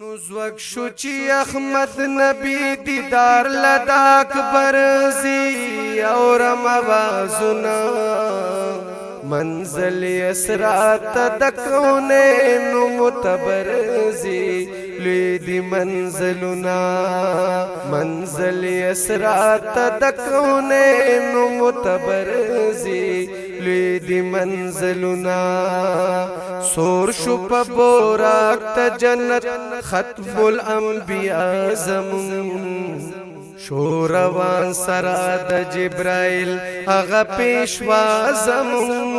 نوزوک شو چی احمد نبی دیدار لداک برزی اورم آوازونا منزل اسرات دکونے نو متبرزی لوی دی منزلنا منزل اسرات دکونے نو متبرزی لوی دی منزلنا سور شو پا بوراک تا جنت ختم الانبیاء زمون شوروان سرا د جبرائیل اغا پیشوا زمون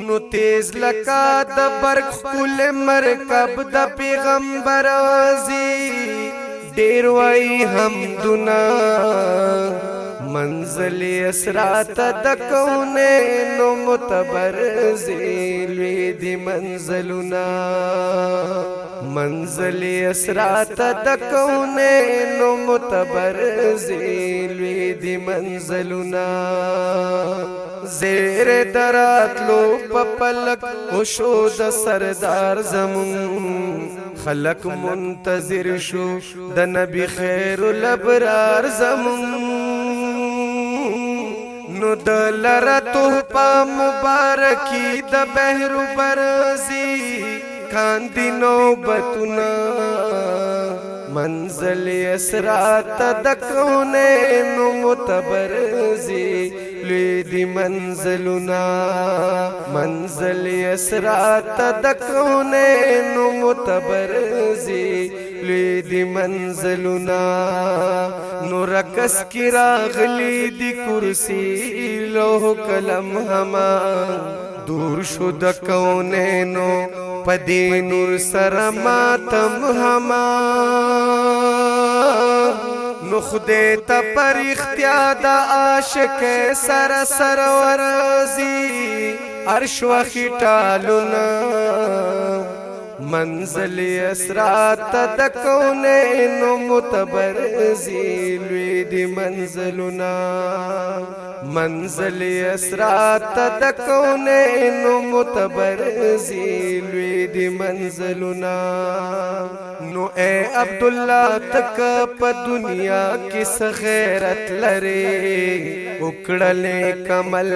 نو تیز لکا د برق کل مرکب د پیغمبر آزی دیر وائی حمدنا منزل اسرات دکونے نو متبرزی لوی دی منزلنا منزل اسرات دکونے نو متبرزی لوی دی منزلنا زیر درات لو پپلک وشو د سردار زمون خلق منتظر شو د نبی خیر الابرار زمون نو دلر تحفہ مبارکی د بحر برزی کاندی نوبتنا منزل اسرات دکونے نو متبرزی لوی دی منزلنا منزل اسرات دکونے نو متبرزی لوی دی منزلنا نو رکس کی راغلی دی کرسی لوح قلم ہما دور شو دکونینو پدی نور سر ماتم ہما نو خدای تا پر اختیار دا عاشق سر ورزی عرش و خیٹالونا منزل اسرات دکونے نو متبرزی لوی دی منزلنا منزل اسرات دکونے نو متبرزی لوی دی منزلنا نو اے عبداللہ تک پا دنیا کس غیرت لرے اکڑلے کمل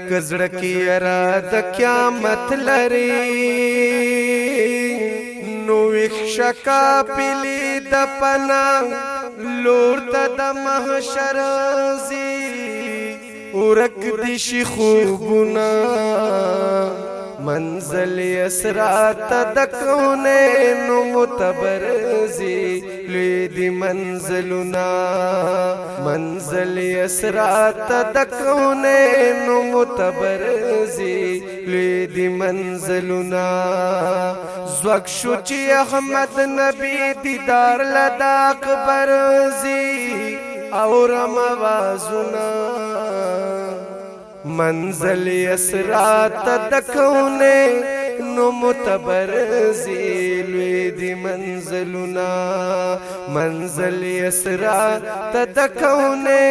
کزڑکی اراد قیامت لرے نو اخشکا پلی دپنا لورتا دا محشر زی ورک دیشی خوبنا منزل اسرات دکونے نو متبرزی لوی دی منزلنا منزل اسرات دکونے نو متبرزی لوی دی منزلنا زوک شو چی احمد نبی دیدار لداق برزی اورم آوازنا منزل اسرات دکونے نو متبرزی لوی دی منزلنا منزل اسرات دکونے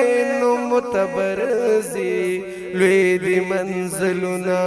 نو متبرزی لوی دی منزلنا